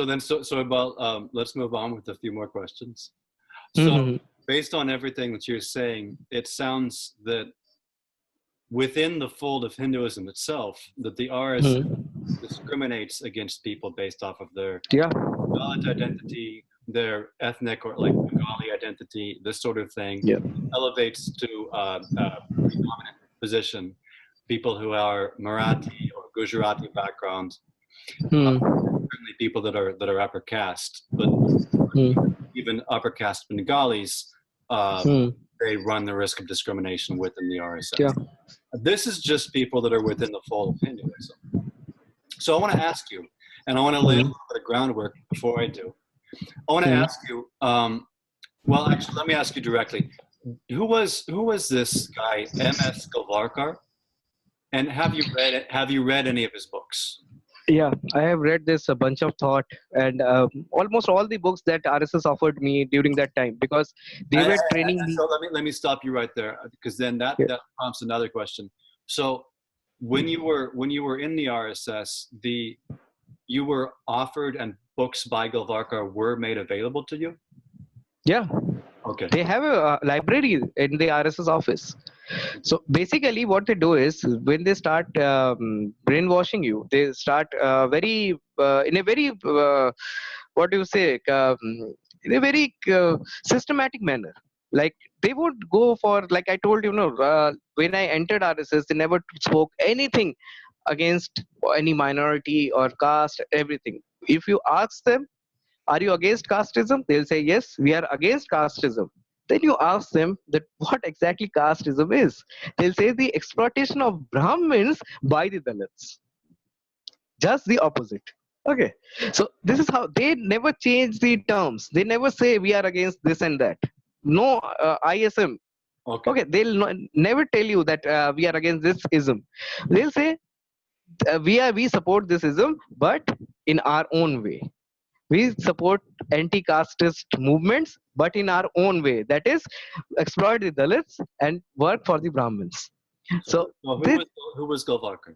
so about let's move on with a few more questions. So Mhm. based on everything that you're saying, it sounds that within the fold of Hinduism itself, that the RSS Mhm. discriminates against people based off of their Yeah. Dalit identity, their ethnic or like Bengali identity, this sort of thing, Yeah. elevates to predominant position people who are Marathi or Gujarati background, Hmm. certainly people that are upper caste, but Hmm. even upper caste Bengalis, Hmm. they run the risk of discrimination within the RSS. Yeah. This is just people that are within the fold of Hinduism. So I want to ask you, and I want to lay a Hmm. little bit of groundwork before I do. I want to Hmm. ask you. Well, actually, let me ask you directly. Who was this guy, M.S. Golvarkar? And have you read any of his books? Yeah, I have read this a bunch of thought and almost all the books that RSS offered me during that time because they were training me. So let me stop you right there because then that Yeah. prompts another question. So when you were in the RSS, you were offered and books by Golvarkar were made available to you? Yeah, Okay. they have a library in the RSS office. So basically, what they do is when they start brainwashing you, they start in a very what do you say in a very systematic manner. Like they would go for like I told you, when I entered RSS, they never spoke anything against any minority or caste, everything. If you ask them, are you against casteism? They'll say, yes, we are against casteism. Then you ask them that what exactly casteism is. They'll say the exploitation of Brahmins by the Dalits. Just the opposite. Okay. So this is how they never change the terms. They never say we are against this and that. No ISM. Okay. Okay. They'll never tell you that we are against this ism. They'll say we support this ism, but in our own way. We support anti-casteist movements, but in our own way. That is, exploit the Dalits and work for the Brahmins. So this, who was Golvarkar?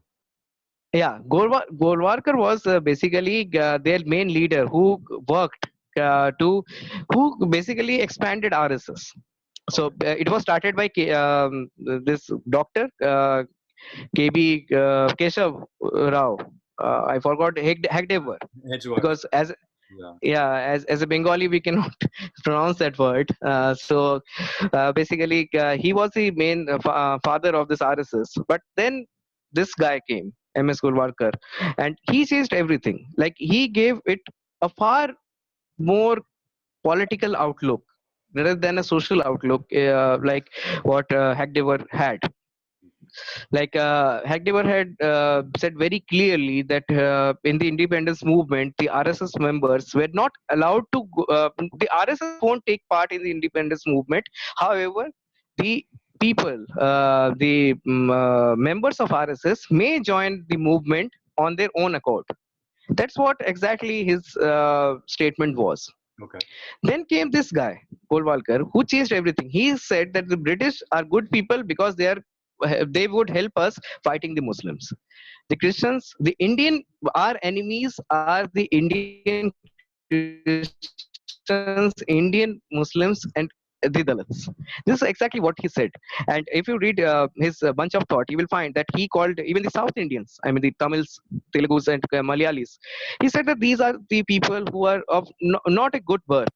yeah, Golwarkar was basically their main leader who worked who basically expanded RSS. So it was started by this doctor KB Keshav Rao. I forgot Hegdevar because Yeah. as a Bengali we cannot pronounce that word. So basically he was the main father of this RSS. But then this guy came, MS Gulwarkar, and he changed everything. Like he gave it a far more political outlook rather than a social outlook, like what Hegdevar had. Like Hegdevar had said very clearly that in the independence movement, the RSS members were not allowed to. The RSS won't take part in the independence movement. However, the people, members of RSS may join the movement on their own accord. That's what exactly his statement was. Okay. Then came this guy, Golwalkar, who changed everything. He said that the British are good people because they would help us fighting the Muslims. The Christians, the Indian, our enemies are the Indian Christians, Indian Muslims, and the Dalits. This is exactly what he said. And if you read his bunch of thought, you will find that he called even the South Indians, I mean the Tamils, Telugus, and Malayalis. He said that these are the people who are of not a good birth,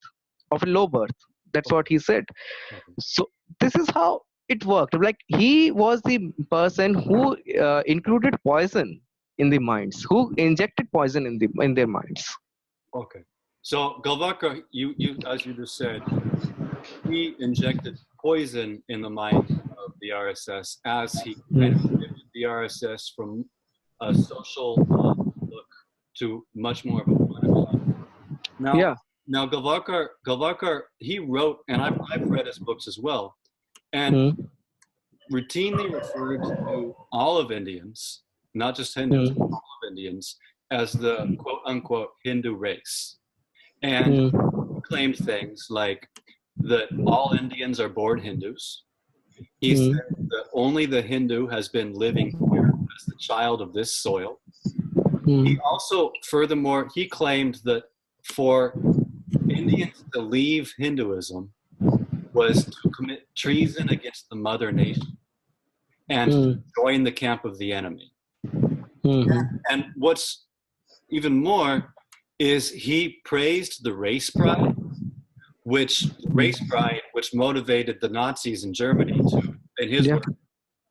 of a low birth. That's what he said. Okay. So this is how it worked. Like he was the person who included poison in the minds, who injected poison in their minds. Okay. So Golvarkar, you as you just said, he injected poison in the mind of the RSS as he kind of shifted the RSS from a social look to much more of a political look. Now, Yeah. now Golvarkar, he wrote, and I've read his books as well, and Hmm. routinely referred to all of Indians, not just Hindus, Hmm. all of Indians, as the quote unquote Hindu race. And Hmm. claimed things like that all Indians are born Hindus. He Hmm. said that only the Hindu has been living here as the child of this soil. Hmm. He also, furthermore, he claimed that for Indians to leave Hinduism was to commit treason against the mother nation and to join the camp of the enemy. And what's even more is he praised the race pride, which motivated the Nazis in Germany to, in his words,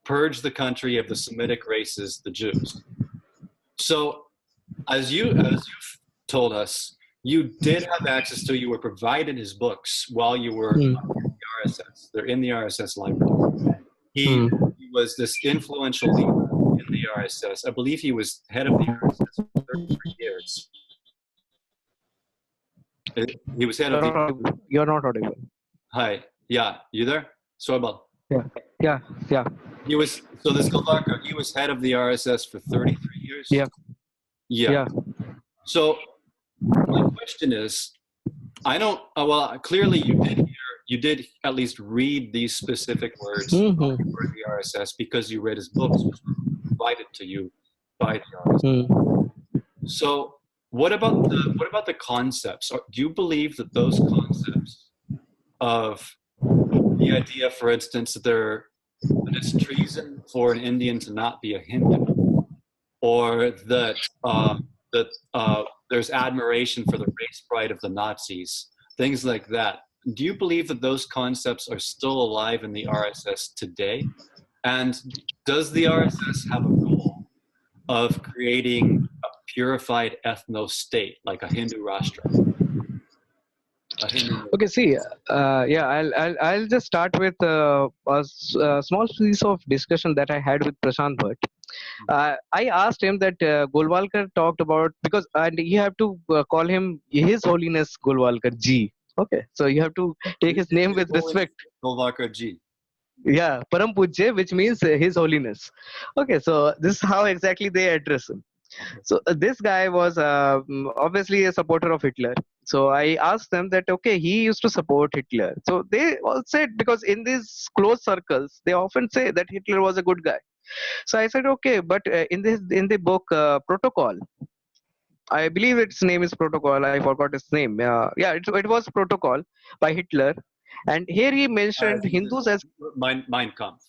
purge the country of the Semitic races, the Jews. So, as you've told us, you did have access to, you were provided his books while you were in the RSS. They're in the RSS library. He was this influential leader in the RSS. I believe he was head of the RSS for 33 years. He was head of the... You're not audible. Hi. Yeah. You there? Soibal. Yeah. He was, so this Golvarkar, he was head of the RSS for 33 years? Yeah. So my question is, I don't, well, clearly you did at least read these specific words for the RSS because you read his books, which were provided to you by the RSS. So what about the concepts? Do you believe that those concepts of the idea, for instance, that it's treason for an Indian to not be a Hindu, or that there's admiration for the race pride of the Nazis, things like that. Do you believe that those concepts are still alive in the RSS today? And does the RSS have a goal of creating a purified ethno-state, like a Hindu Rashtra? Okay, see, I'll just start with a small piece of discussion that I had with Prashant Bhatt. I asked him that Golwalkar talked about, because and you have to call him His Holiness Golwalkar Ji. Okay, so you have to take his name with respect. Golwalkar Ji. Yeah, Param Pujya, which means His Holiness. Okay, so this is how exactly they address him. So this guy was obviously a supporter of Hitler. So I asked them that, okay, he used to support Hitler. So they all said, because in these close circles, they often say that Hitler was a good guy. So I said, okay, but in the book Protocol, I believe its name is Protocol. I forgot its name. It was Protocol by Hitler, and here he mentioned Hindus as Mein Kampf.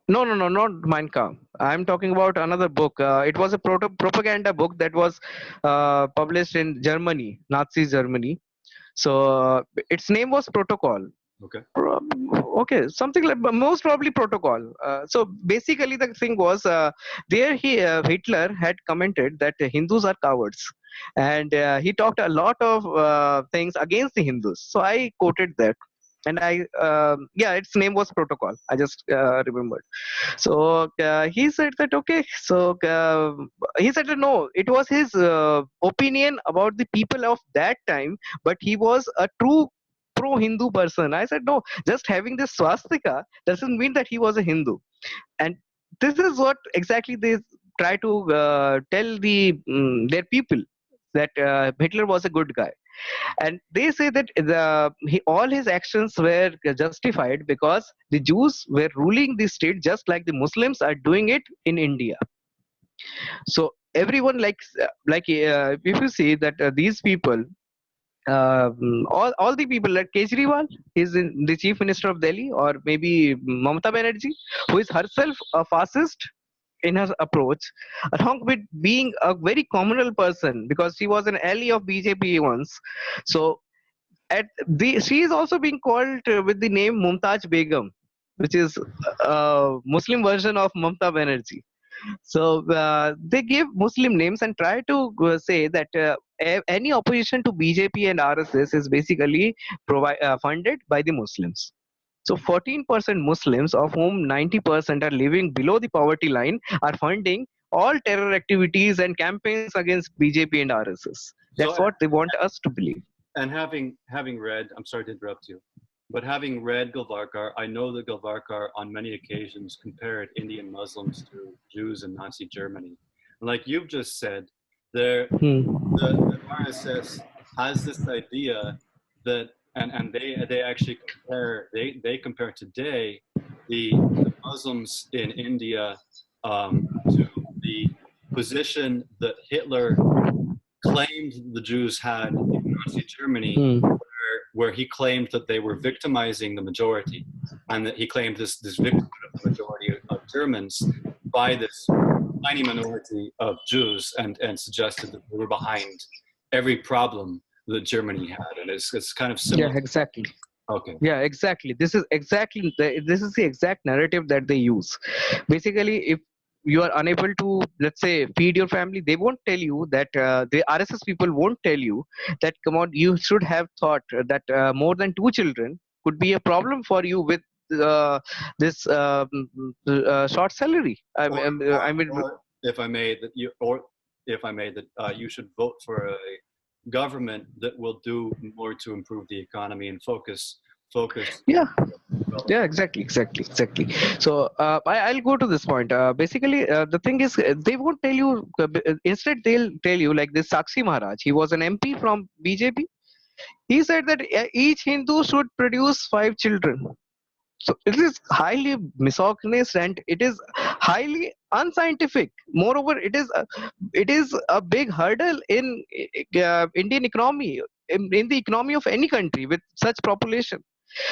No, not Mein Kampf. I'm talking about another book. It was a propaganda book that was published in Germany, Nazi Germany. So its name was Protocol. Okay. Okay, something like, most probably Protocol. So basically, the thing was there Hitler had commented that Hindus are cowards, and he talked a lot of things against the Hindus. So I quoted that, and its name was Protocol. I just remembered. So he said that, okay. So he said that no, it was his opinion about the people of that time, but he was a true pro-Hindu person. I said, no, just having this swastika doesn't mean that he was a Hindu. And this is what exactly they try to tell their people, that Hitler was a good guy. And they say that all his actions were justified because the Jews were ruling the state just like the Muslims are doing it in India. So everyone if you see that these people, all the people like Kejriwal is the chief minister of Delhi, or maybe Mamata Banerjee, who is herself a fascist in her approach, along with being a very communal person, because she was an ally of BJP once. So she is also being called with the name Mumtaz Begum, which is a Muslim version of Mamata Banerjee. So they give Muslim names and try to say that any opposition to BJP and RSS is basically funded by the Muslims. So 14% Muslims, of whom 90% are living below the poverty line, are funding all terror activities and campaigns against BJP and RSS. That's what they want us to believe. And having read, I'm sorry to interrupt you, but having read Golvarkar, I know that Golvarkar on many occasions compared Indian Muslims to Jews in Nazi Germany. And like you've just said, the RSS has this idea that, and they actually compare today the Muslims in India to the position that Hitler claimed the Jews had in Nazi Germany, Hmm. where he claimed that they were victimizing the majority, and that he claimed this victimhood of the majority of Germans by this tiny minority of Jews, and suggested that they were behind every problem that Germany had, and it's kind of similar. Yeah, exactly. Okay. Yeah, exactly. This is exactly this is the exact narrative that they use. Basically, if you are unable to, let's say, feed your family, they won't tell you that the RSS people won't tell you that, come on, you should have thought that more than two children could be a problem for you with this short salary. Or if I may, that you should vote for a government that will do more to improve the economy and focus. Yeah. Yeah, exactly. So I'll go to this point. Basically, the thing is, they won't tell you. Instead, they'll tell you like this. Sakshi Maharaj, he was an MP from BJP. He said that each Hindu should produce 5 children. So it is highly misogynist and it is highly unscientific. Moreover, it is a big hurdle in Indian economy, in the economy of any country with such population.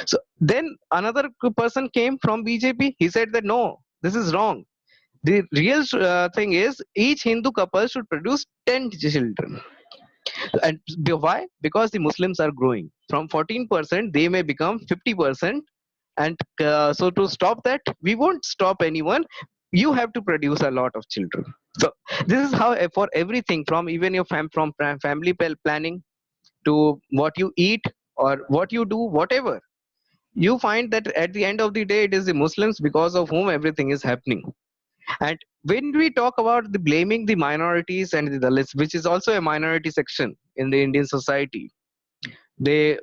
So then another person came from BJP. He said that no, this is wrong. The real thing is each Hindu couple should produce 10 children. And why? Because the Muslims are growing. From 14%, they may become 50%. And so to stop that, we won't stop anyone. You have to produce a lot of children. So this is how for everything, from even your family planning to what you eat or what you do, whatever, you find that at the end of the day, it is the Muslims because of whom everything is happening. And when we talk about the blaming the minorities and the Dalits, which is also a minority section in the Indian society, they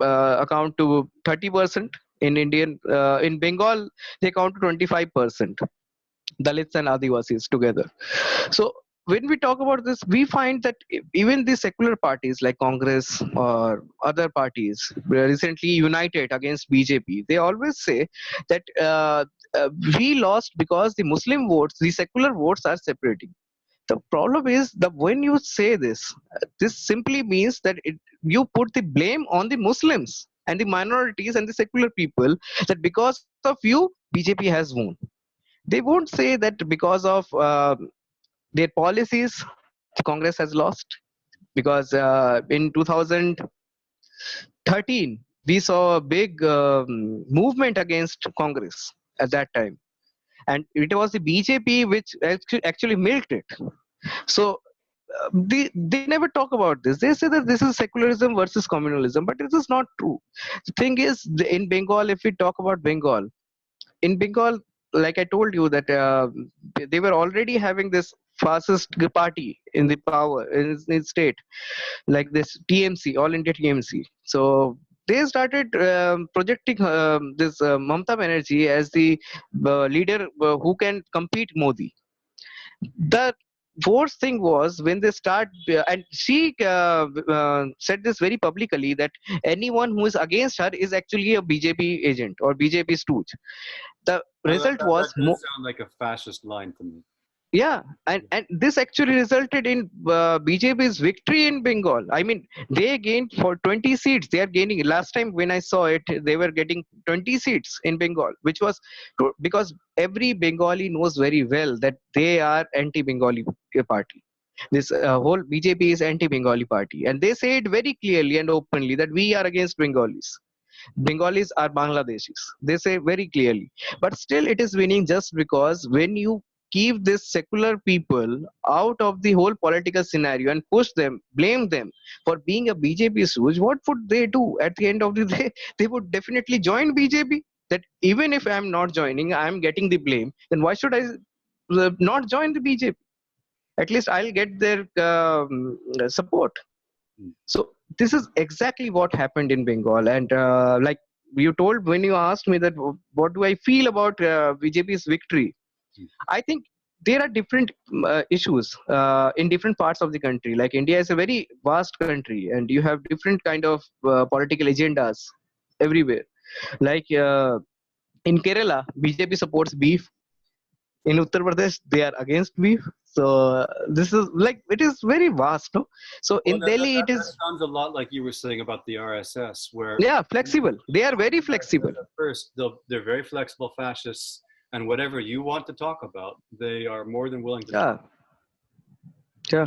account to 30% in Indian. In Bengal, they account to 25%. Dalits and Adivasis together. So when we talk about this, we find that even the secular parties like Congress or other parties were recently united against BJP. They always say that we lost because the Muslim votes, the secular votes are separating. The problem is that when you say this, this simply means that you put the blame on the Muslims and the minorities and the secular people, that because of you, BJP has won. They won't say that because of their policies, Congress has lost. Because in 2013, we saw a big movement against Congress at that time. And it was the BJP which actually milked it. So they never talk about this. They say that this is secularism versus communalism, but this is not true. The thing is, in Bengal, if we talk about Bengal, in Bengal, like I told you, that they were already having this fascist party in the power in state, like this TMC, All India TMC. So they started projecting this Mamata Banerjee as the leader who can compete Modi. The worst thing was when they start, and she said this very publicly, that anyone who is against her is actually a BJP agent or BJP stooge. The result That was does sound like a fascist line to me. yeah, and this actually resulted in BJP's victory in Bengal. I mean, they gained for 20 seats. They are gaining. Last time when I saw it, they were getting 20 seats in Bengal, which was because every Bengali knows very well that they are anti-Bengali party. This whole BJP is anti-Bengali party, and they say it very clearly and openly that we are against Bengalis. Bengalis are Bangladeshis. They say very clearly. But still, it is winning just because when you keep these secular people out of the whole political scenario and push them, blame them for being a BJP stooge, what would they do at the end of the day? They would definitely join BJP. That even if I'm not joining, I'm getting the blame. Then why should I not join the BJP? At least I'll get their support. So this is exactly what happened in Bengal. And like you told, when you asked me that what do I feel about BJP's victory, I think there are different issues in different parts of the country. Like India is a very vast country, and you have different kind of political agendas everywhere. Like in Kerala, BJP supports beef. In Uttar Pradesh, they are against me. So this is like, it is very vast, no? So Well, in Delhi, it that is, sounds a lot like you were saying about the RSS, where yeah, flexible. They are very flexible. at first they're very flexible fascists, and whatever you want to talk about, they are more than willing to talk. Yeah, yeah.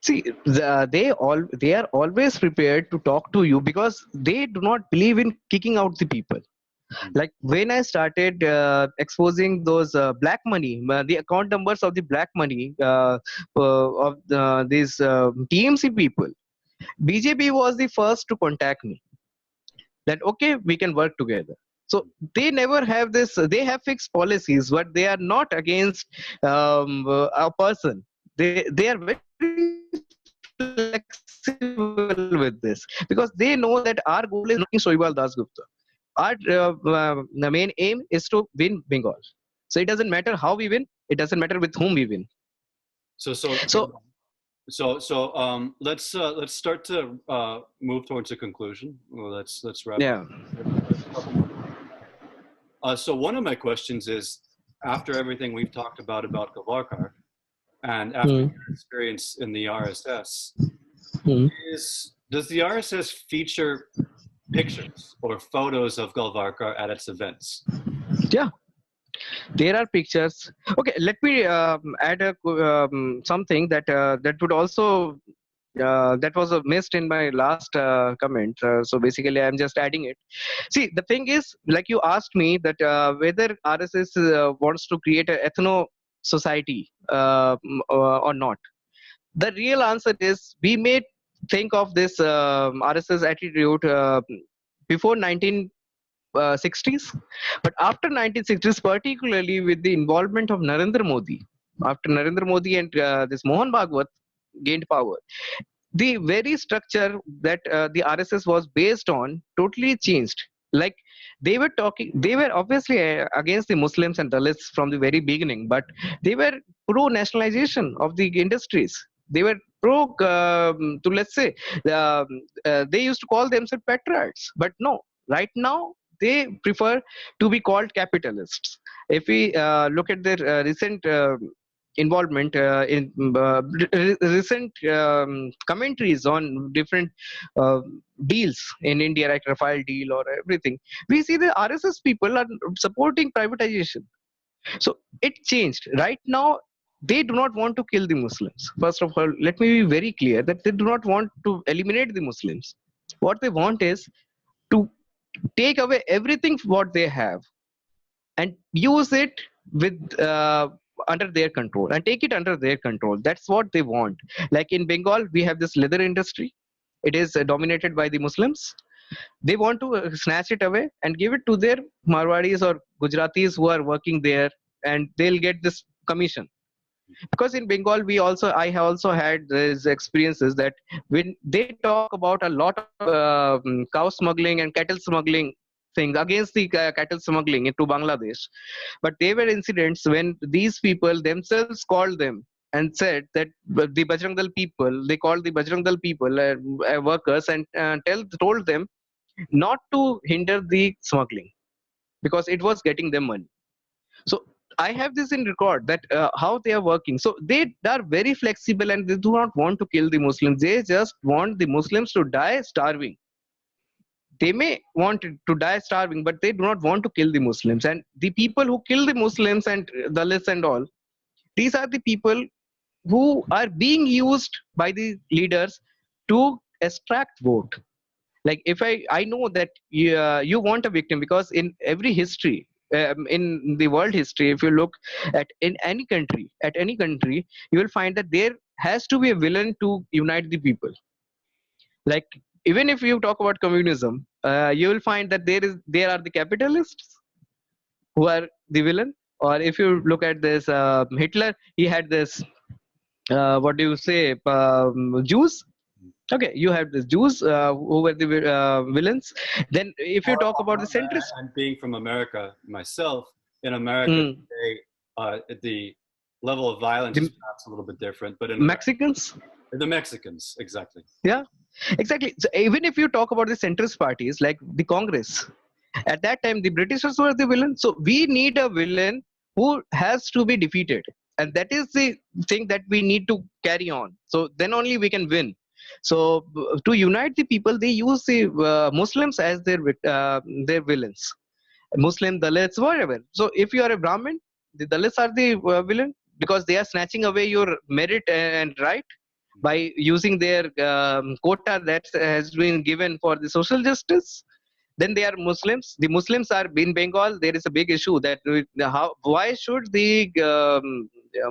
See, they are always prepared to talk to you because they do not believe in kicking out the people. Mhm. Like when I started exposing those black money, the account numbers of the black money of these TMC people, BJP was the first to contact me that okay, we can work together. So they never have this. They have fixed policies, but they are not against a person. They are very flexible with this because they know that our goal is not Soibal Dasgupta. Our the main aim is to win Bengal. So it doesn't matter how we win. It doesn't matter with whom we win. So so So let's start to move towards a conclusion. Well, let's wrap up. yeah. A couple more. So one of my questions is, after everything we've talked about Gavarkar, and after Hmm. your experience in the RSS, Hmm. does the RSS feature pictures or photos of Galvarkar at its events? Yeah. There are pictures. Okay, let me add something that would also that was missed in my last comment. So basically, I'm just adding it. See, the thing is, like you asked me that whether RSS wants to create an ethno society or not. The real answer is we may think of this RSS attitude before 1960s, but after 1960s, particularly with the involvement of Narendra Modi, after Narendra Modi and this Mohan Bhagwat gained power, the very structure that the RSS was based on totally changed. Like they were obviously against the Muslims and Dalits from the very beginning, but they were pro nationalization of the industries. They were pro to, let's say, they used to call themselves patriots, but no, right now they prefer to be called capitalists. If we look at their recent involvement in recent commentaries on different uh, deals in India, like Rafale deal or everything, we see the RSS people are supporting privatization. So it changed. Right now, they do not want to kill the Muslims. First of all, let me be very clear that they do not want to eliminate the Muslims. What they want is to take away everything what they have and use it with under their control and take it under their control. That's what they want. Like in Bengal, we have this leather industry. It is dominated by the Muslims. They want to snatch it away and give it to their Marwadis or Gujaratis who are working there, and they'll get this commission. Because in Bengal, I have also had these experiences that when they talk about a lot of cow smuggling and cattle smuggling things against the cattle smuggling into Bangladesh, but there were incidents when these people themselves called them and said that the Bajrang Dal people, they called the Bajrang Dal people workers and told them not to hinder the smuggling because it was getting them money. So I have this in record that how they are working. So they are very flexible and they do not want to kill the Muslims. They just want the Muslims to die starving. They may want to die starving, but they do not want to kill the Muslims. And the people who kill the Muslims and Dalits and all, these are the people who are being used by the leaders to extract vote. Like if I know that you want a victim, because in every history, in the world history, if you look at in any country, you will find that there has to be a villain to unite the people. Like even if you talk about communism, you will find that there are the capitalists who are the villain. Or if you look at this Hitler, he had this what do you say, Jews. Okay, you have the Jews who were the villains. Then, if you talk about the centrist, And being from America myself, in America mm, today, the level of violence the is perhaps a little bit different, but in America, Mexicans, the Mexicans, exactly. yeah, exactly. So even if you talk about the centrist parties like the Congress, at that time the Britishers were the villain. So we need a villain who has to be defeated, and that is the thing that we need to carry on. So then only we can win. So to unite the people, they use the Muslims as their villains. Muslim, Dalits, whatever. So if you are a Brahmin, the Dalits are the villain, because they are snatching away your merit and right by using their quota that has been given for the social justice. Then they are Muslims. The Muslims are in Bengal. There is a big issue that why should the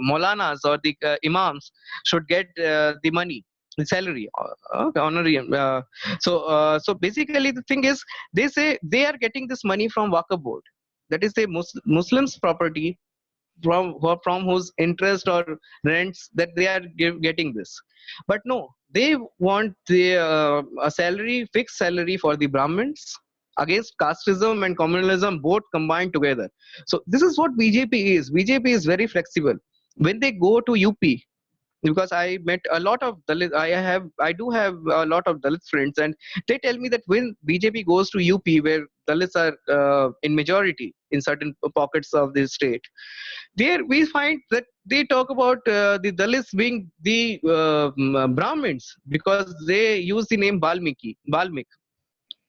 Maulanas or the Imams should get the money, the salary, honorarium. So basically the thing is, they say they are getting this money from Waqf board. That is the Muslims' property, from whose interest or rents that they are getting this. But no, they want a salary, fixed salary for the Brahmins, against casteism and communalism both combined together. So this is what BJP is. BJP is very flexible. When they go to UP, because I met a lot of Dalit, I do have a lot of Dalit friends, and they tell me that when BJP goes to UP, where Dalits are in majority in certain pockets of the state, there we find that they talk about the Dalits being the Brahmins, because they use the name Balmik.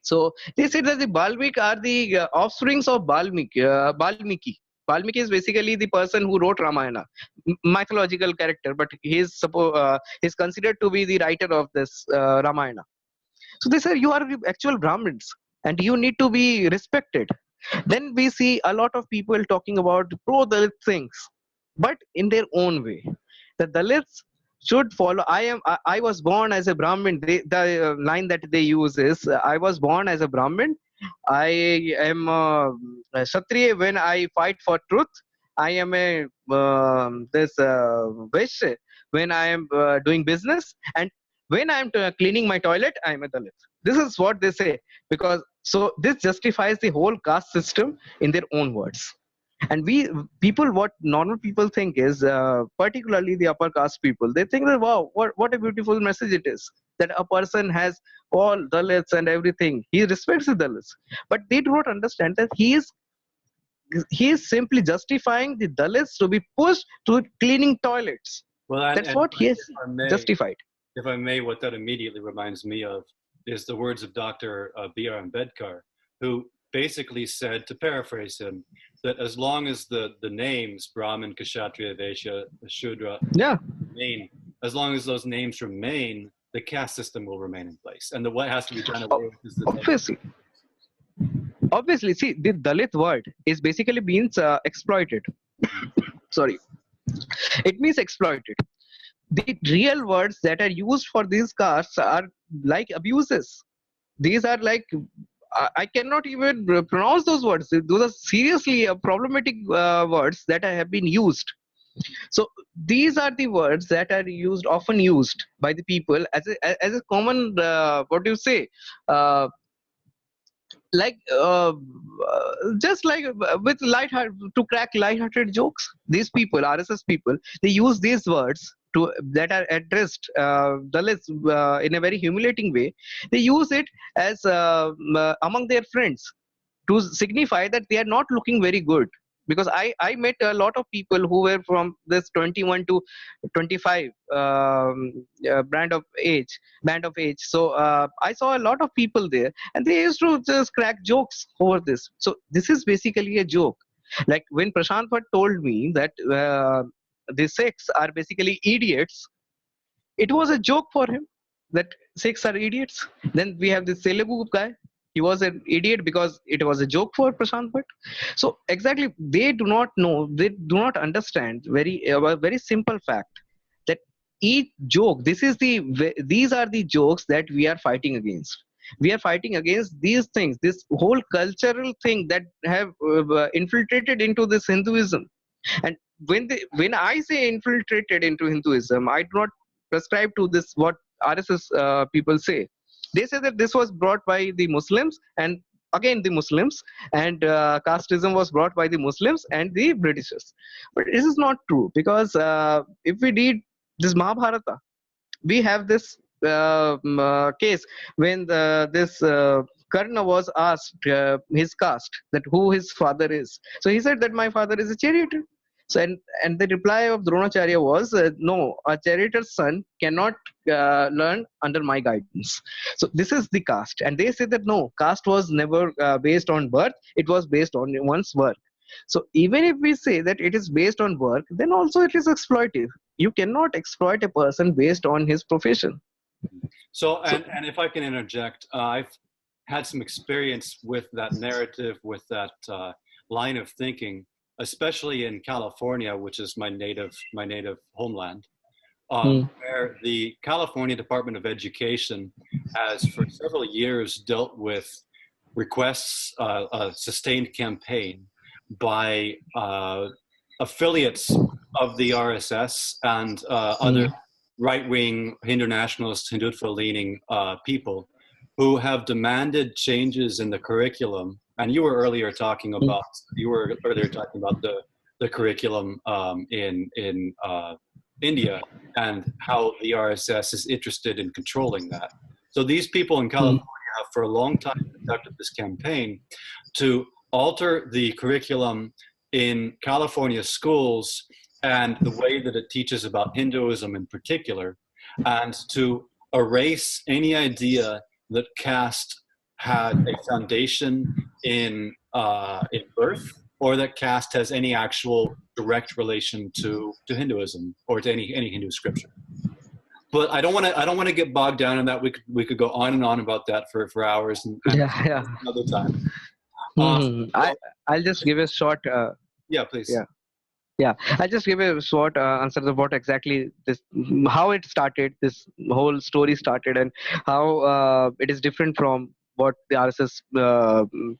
So they said that the Balmik are the offsprings of Balmiki. Balmiki is basically the person who wrote Ramayana, mythological character, but he's considered to be the writer of this Ramayana. So they said you are the actual Brahmins and you need to be respected. Then we see a lot of people talking about pro-Dalit things, but in their own way. The Dalits should follow. I was born as a Brahmin. The line that they use is, I was born as a Brahmin. I am a Kshatriya when I fight for truth. I am a this Vaishya when I am doing business, and when I am cleaning my toilet, I am a Dalit. This is what they say, because so this justifies the whole caste system in their own words. And what normal people think is, particularly the upper caste people, they think that, wow, what a beautiful message it is, that a person has all Dalits and everything. He respects the Dalits, but they do not understand that he is simply justifying the Dalits to be pushed to cleaning toilets. Well, that's what he has justified. If I may, what that immediately reminds me of is the words of Dr. B.R. Ambedkar, who basically said, to paraphrase him, that as long as the names Brahmin, Kshatriya, Vaishya, Shudra remain, as long as those names remain, the caste system will remain in place. And what has to be done away with is the Obviously, see, the Dalit word is basically means exploited. Sorry. It means exploited. The real words that are used for these castes are like abuses. These are like, I cannot even pronounce those words. Those are seriously problematic words that have been used. So these are the words that are often used by the people as a common, what do you say, like just like with to crack light-hearted jokes. These people, RSS people, they use these words that are addressed Dalits in a very humiliating way. They use it as among their friends to signify that they are not looking very good. Because I met a lot of people who were from this 21 to 25 band of age. So I saw a lot of people there, and they used to just crack jokes over this. So this is basically a joke. Like when Prashant Bhatt told me that the Sikhs are basically idiots, it was a joke for him that Sikhs are idiots. Then we have this Telugu guy. He was an idiot because it was a joke for Prashant Bhatt. So exactly, they do not know, they do not understand a very simple fact that each joke, these are the jokes that we are fighting against. We are fighting against these things, this whole cultural thing that have infiltrated into this Hinduism. And when I say infiltrated into Hinduism, I do not prescribe to this what RSS people say. They say that this was brought by the Muslims, and again the Muslims, and casteism was brought by the Muslims and the Britishers. But this is not true, because if we read this Mahabharata, we have this case when this Karna was asked his caste, that who his father is. So he said that my father is a charioteer. So and the reply of Dronacharya was, no, a charioteer's son cannot learn under my guidance. So this is the caste, and they say that no, caste was never based on birth; it was based on one's work. So even if we say that it is based on work, then also it is exploitive. You cannot exploit a person based on his profession. So, and if I can interject, I've had some experience with that narrative, with that line of thinking, especially in California, which is my native homeland, where the California Department of Education has for several years dealt with requests, a sustained campaign by affiliates of the RSS and other right-wing Hindu nationalist, Hindutva-leaning people who have demanded changes in the curriculum. And you were earlier talking about the curriculum in India and how the RSS is interested in controlling that. So these people in California have for a long time conducted this campaign to alter the curriculum in California schools and the way that it teaches about Hinduism in particular, and to erase any idea that caste had a foundation in birth, or that caste has any actual direct relation to Hinduism or to any Hindu scripture. But I don't want to get bogged down in that. We could go on and on about that for hours and another time. I'll just give a short. Yeah, please. Yeah, I'll just give a short answer to what exactly this, how it started, this whole story started, and how it is different from what the RSS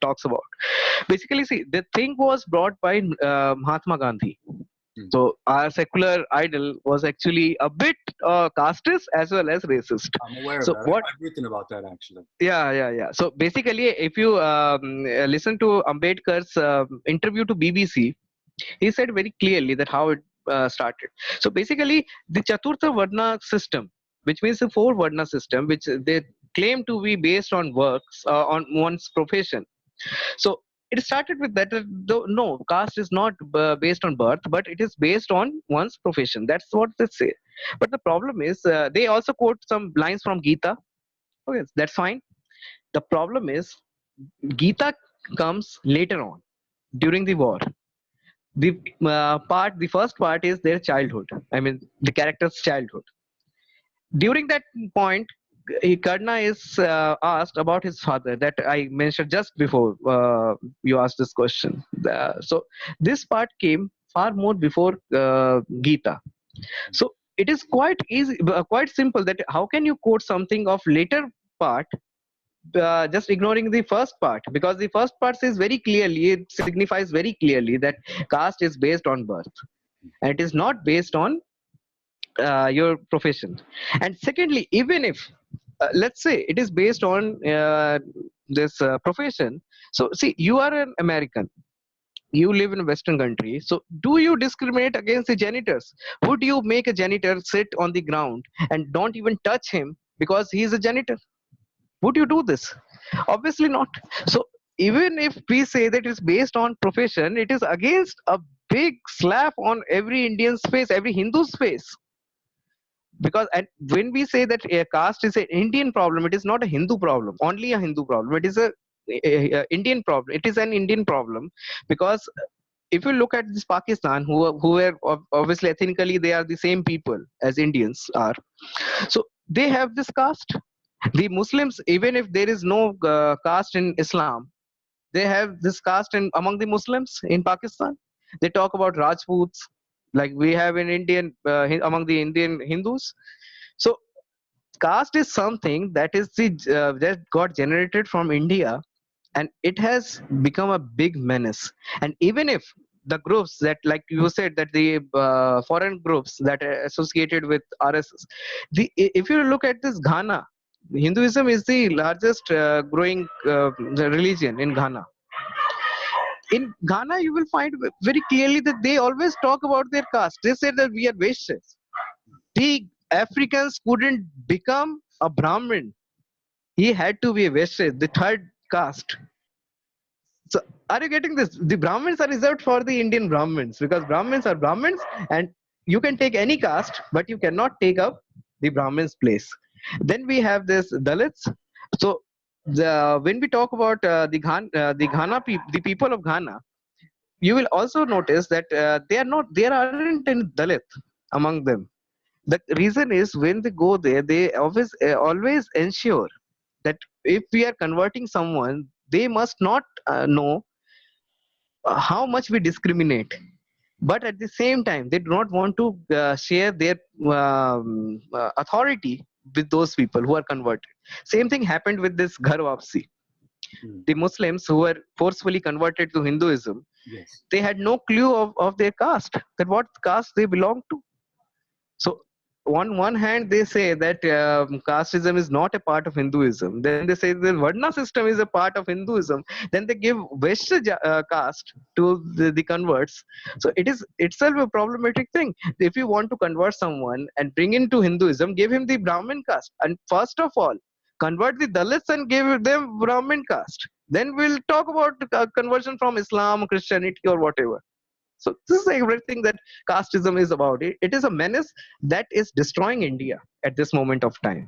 talks about. Basically, see, the thing was brought by Mahatma Gandhi. So our secular idol was actually a bit casteist as well as racist. I'm aware of that. I've written about that actually. Yeah. So basically, if you listen to Ambedkar's interview to BBC, he said very clearly that how it started. So basically, the Chaturtha Varna system, which means the four Varna system, which they claim to be based on works, on one's profession. So it started with that. No, caste is not based on birth, but it is based on one's profession. That's what they say. But the problem is, they also quote some lines from Gita. Okay, that's fine. The problem is, Gita comes later on, during the war. The first part is their childhood. I mean, the character's childhood. During that point, Karna is asked about his father that I mentioned just before you asked this question. So this part came far more before Gita. So it is quite easy, quite simple, that how can you quote something of later part just ignoring the first part, because the first part says very clearly, it signifies very clearly that caste is based on birth and it is not based on your profession. And secondly, even if let's say it is based on this profession, so see, you are an American, you live in a Western country, so do you discriminate against the janitors? Would you make a janitor sit on the ground and don't even touch him because he is a janitor? Would you do this? Obviously not. So even if we say that it's based on profession, it is against a big slap on every Indian's face, every Hindu's face. Because when we say that caste is an Indian problem, it is not a Hindu problem, only a Hindu problem. It is a Indian problem. It is an Indian problem, because if you look at this Pakistan, who are obviously ethnically they are the same people as Indians are, so they have this caste. The Muslims, even if there is no caste in Islam, they have this caste among the Muslims in Pakistan. They talk about Rajputs, like we have in Indian among the Indian Hindus. So caste is something that is that got generated from India, and it has become a big menace. And even if the groups that, like you said, that the foreign groups that are associated with RSS, if you look at this Ghana, Hinduism is the largest growing religion in Ghana. In Ghana, you will find very clearly that they always talk about their caste. They say that we are Vaishyas. The Africans couldn't become a Brahmin. He had to be a Vaishya, the third caste. So are you getting this? The Brahmins are reserved for the Indian Brahmins, because Brahmins are Brahmins, and you can take any caste, but you cannot take up the Brahmins' place. Then we have this Dalits. So when we talk about the people of Ghana, you will also notice that there aren't any Dalit among them. The reason is, when they go there, they always ensure that if we are converting someone, they must not know how much we discriminate, but at the same time they do not want to share their authority with those people who are converted. Same thing happened with this Ghar Wapsi. Mm. The Muslims who were forcefully converted to Hinduism, Yes. they had no clue of their caste, that what caste they belong to. So on one hand they say that casteism is not a part of Hinduism, then they say the Varna system is a part of Hinduism, then they give Vaishya caste to the converts. So it is itself a problematic thing. If you want to convert someone and bring into Hinduism, give him the Brahmin caste, and first of all convert the Dalits and give them Brahmin caste, then we'll talk about conversion from Islam, Christianity, or whatever. So this is everything that casteism is about. It is a menace that is destroying India at this moment of time.